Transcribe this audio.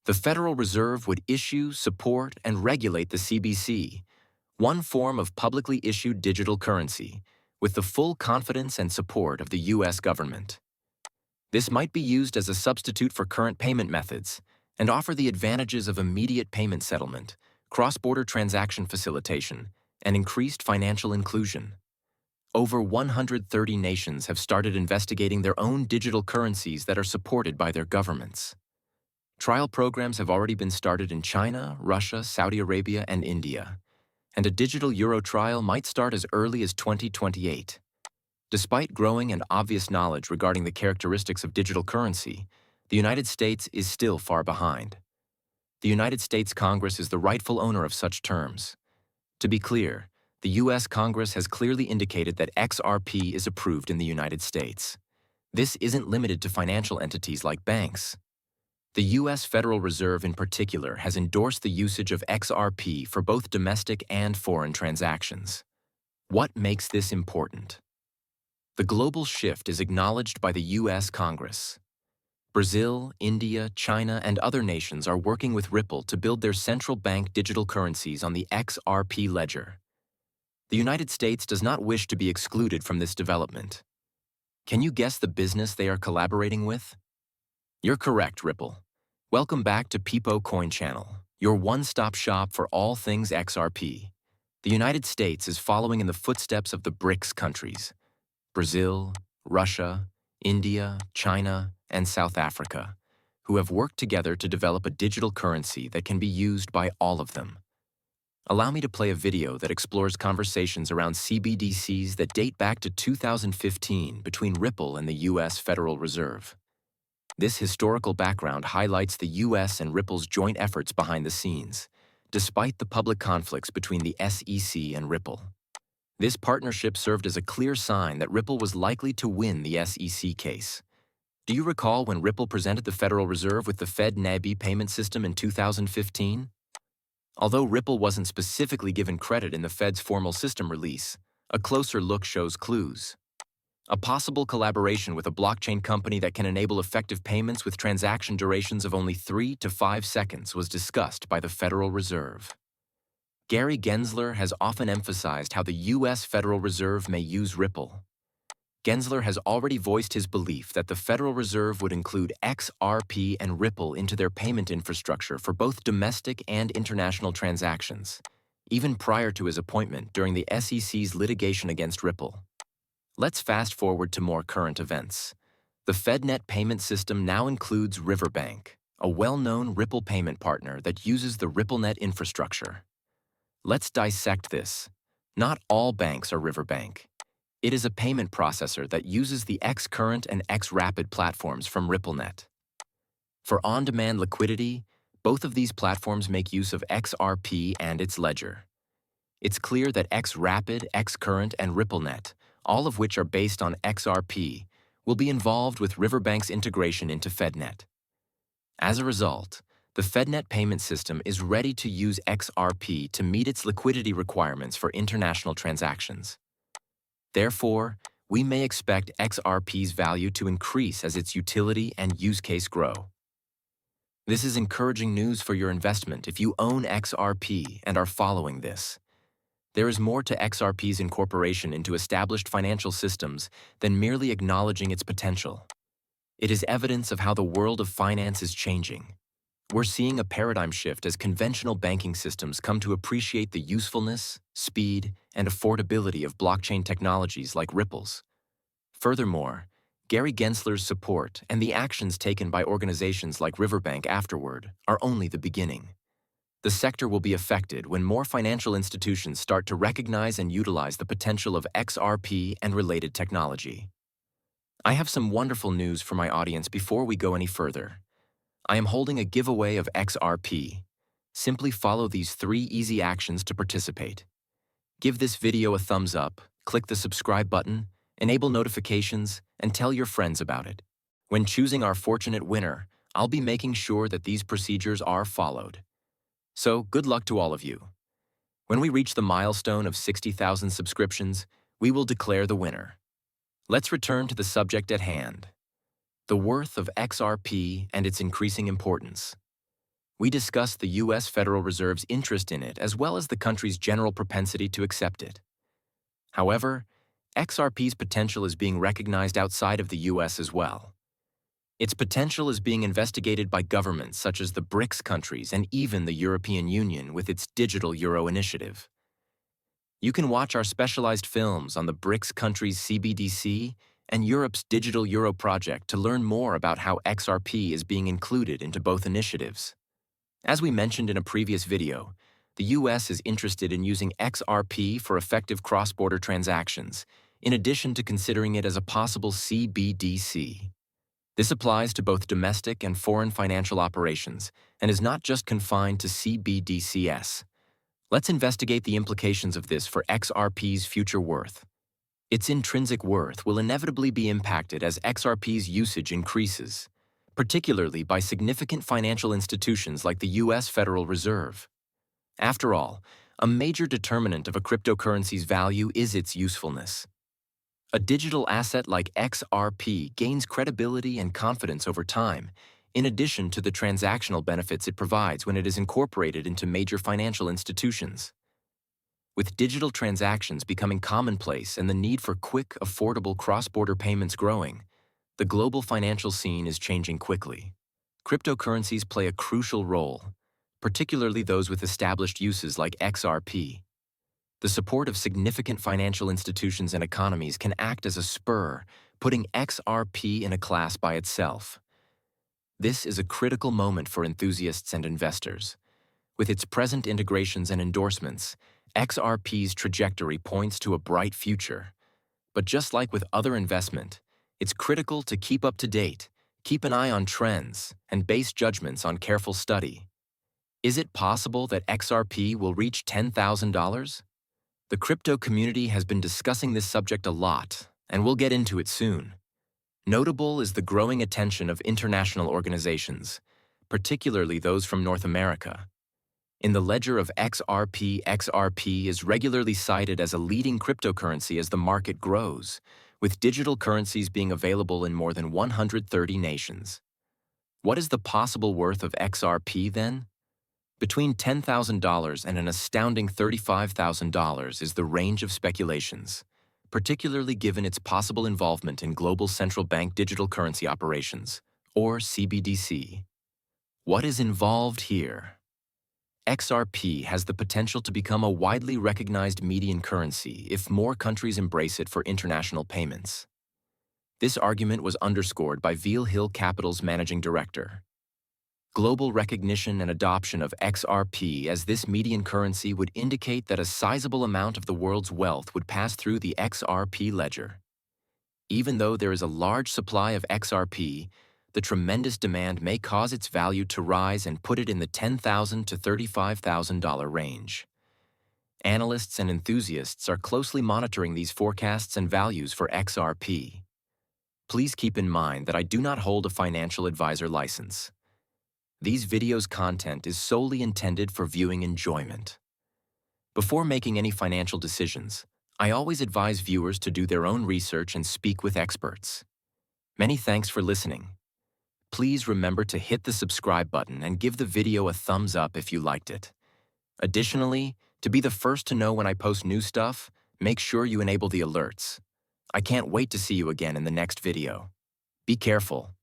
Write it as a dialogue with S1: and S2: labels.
S1: The Federal Reserve would issue, support, and regulate the CBC, one form of publicly issued digital currency, with the full confidence and support of the U.S. government. This might be used as a substitute for current payment methods and offer the advantages of immediate payment settlement, cross-border transaction facilitation, and increased financial inclusion. Over 130 nations have started investigating their own digital currencies that are supported by their governments. Trial programs have already been started in China, Russia, Saudi Arabia, and India, and a digital euro trial might start as early as 2028. Despite growing and obvious knowledge regarding the characteristics of digital currency, the United States is still far behind. The United States Congress is the rightful owner of such terms. To be clear, the U.S. Congress has clearly indicated that XRP is approved in the United States. This isn't limited to financial entities like banks. The U.S. Federal Reserve in particular has endorsed the usage of XRP for both domestic and foreign transactions. What makes this important? The global shift is acknowledged by the U.S. Congress. Brazil, India, China, and other nations are working with Ripple to build their central bank digital currencies on the XRP ledger. The United States does not wish to be excluded from this development. Can you guess the business they are collaborating with? You're correct, Ripple. Welcome back to Peepo Coin Channel, your one-stop shop for all things XRP. The United States is following in the footsteps of the BRICS countries: Brazil, Russia, India, China, and South Africa, who have worked together to develop a digital currency that can be used by all of them. Allow me to play a video that explores conversations around CBDCs that date back to 2015 between Ripple and the U.S. Federal Reserve. This historical background highlights the U.S. and Ripple's joint efforts behind the scenes, despite the public conflicts between the SEC and Ripple. This partnership served as a clear sign that Ripple was likely to win the SEC case. Do you recall when Ripple presented the Federal Reserve with the FedNAB payment system in 2015? Although Ripple wasn't specifically given credit in the Fed's formal system release, a closer look shows clues. A possible collaboration with a blockchain company that can enable effective payments with transaction durations of only 3 to 5 seconds was discussed by the Federal Reserve. Gary Gensler has often emphasized how the U.S. Federal Reserve may use Ripple. Gensler has already voiced his belief that the Federal Reserve would include XRP and Ripple into their payment infrastructure for both domestic and international transactions, even prior to his appointment during the SEC's litigation against Ripple. Let's fast forward to more current events. The FedNet payment system now includes Riverbank, a well-known Ripple payment partner that uses the RippleNet infrastructure. Let's dissect this. Not all banks are Riverbank. It is a payment processor that uses the xCurrent and xRapid platforms from RippleNet. For on-demand liquidity, both of these platforms make use of XRP and its ledger. It's clear that xRapid, xCurrent, and RippleNet, all of which are based on XRP, will be involved with Riverbank's integration into FedNet. As a result, the FedNet payment system is ready to use XRP to meet its liquidity requirements for international transactions. Therefore, we may expect XRP's value to increase as its utility and use case grow. This is encouraging news for your investment if you own XRP and are following this. There is more to XRP's incorporation into established financial systems than merely acknowledging its potential. It is evidence of how the world of finance is changing. We're seeing a paradigm shift as conventional banking systems come to appreciate the usefulness, speed, and affordability of blockchain technologies like Ripple's. Furthermore, Gary Gensler's support and the actions taken by organizations like Riverbank afterward are only the beginning. The sector will be affected when more financial institutions start to recognize and utilize the potential of XRP and related technology. I have some wonderful news for my audience before we go any further. I am holding a giveaway of XRP. Simply follow these 3 easy actions to participate. Give this video a thumbs up, click the subscribe button, enable notifications, and tell your friends about it. When choosing our fortunate winner, I'll be making sure that these procedures are followed. So, good luck to all of you. When we reach the milestone of 60,000 subscriptions, we will declare the winner. Let's return to the subject at hand: the worth of XRP and its increasing importance. We discuss the U.S. Federal Reserve's interest in it as well as the country's general propensity to accept it. However, XRP's potential is being recognized outside of the U.S. as well. Its potential is being investigated by governments such as the BRICS countries and even the European Union with its Digital Euro initiative. You can watch our specialized films on the BRICS countries' CBDC and Europe's Digital Euro project to learn more about how XRP is being included into both initiatives. As we mentioned in a previous video, the US is interested in using XRP for effective cross-border transactions, in addition to considering it as a possible CBDC. This applies to both domestic and foreign financial operations and is not just confined to CBDCs. Let's investigate the implications of this for XRP's future worth. Its intrinsic worth will inevitably be impacted as XRP's usage increases, particularly by significant financial institutions like the U.S. Federal Reserve. After all, a major determinant of a cryptocurrency's value is its usefulness. A digital asset like XRP gains credibility and confidence over time, in addition to the transactional benefits it provides when it is incorporated into major financial institutions. With digital transactions becoming commonplace and the need for quick, affordable cross-border payments growing, the global financial scene is changing quickly. Cryptocurrencies play a crucial role, particularly those with established uses like XRP. The support of significant financial institutions and economies can act as a spur, putting XRP in a class by itself. This is a critical moment for enthusiasts and investors. With its present integrations and endorsements, XRP's trajectory points to a bright future. But just like with other investment, it's critical to keep up to date, keep an eye on trends, and base judgments on careful study. Is it possible that XRP will reach $10,000? The crypto community has been discussing this subject a lot, and we'll get into it soon. Notable is the growing attention of international organizations, particularly those from North America. In the ledger of XRP is regularly cited as a leading cryptocurrency as the market grows, with digital currencies being available in more than 130 nations. What is the possible worth of XRP then? Between $10,000 and an astounding $35,000 is the range of speculations, particularly given its possible involvement in global central bank digital currency operations, or CBDC. What is involved here? XRP has the potential to become a widely recognized median currency if more countries embrace it for international payments. This argument was underscored by Veal Hill Capital's managing director. Global recognition and adoption of XRP as this median currency would indicate that a sizable amount of the world's wealth would pass through the XRP ledger. Even though there is a large supply of XRP, the tremendous demand may cause its value to rise and put it in the $10,000 to $35,000 range. Analysts and enthusiasts are closely monitoring these forecasts and values for XRP. Please keep in mind that I do not hold a financial advisor license. These videos' content is solely intended for viewing enjoyment. Before making any financial decisions, I always advise viewers to do their own research and speak with experts. Many thanks for listening. Please remember to hit the subscribe button and give the video a thumbs up if you liked it. Additionally, to be the first to know when I post new stuff, make sure you enable the alerts. I can't wait to see you again in the next video. Be careful.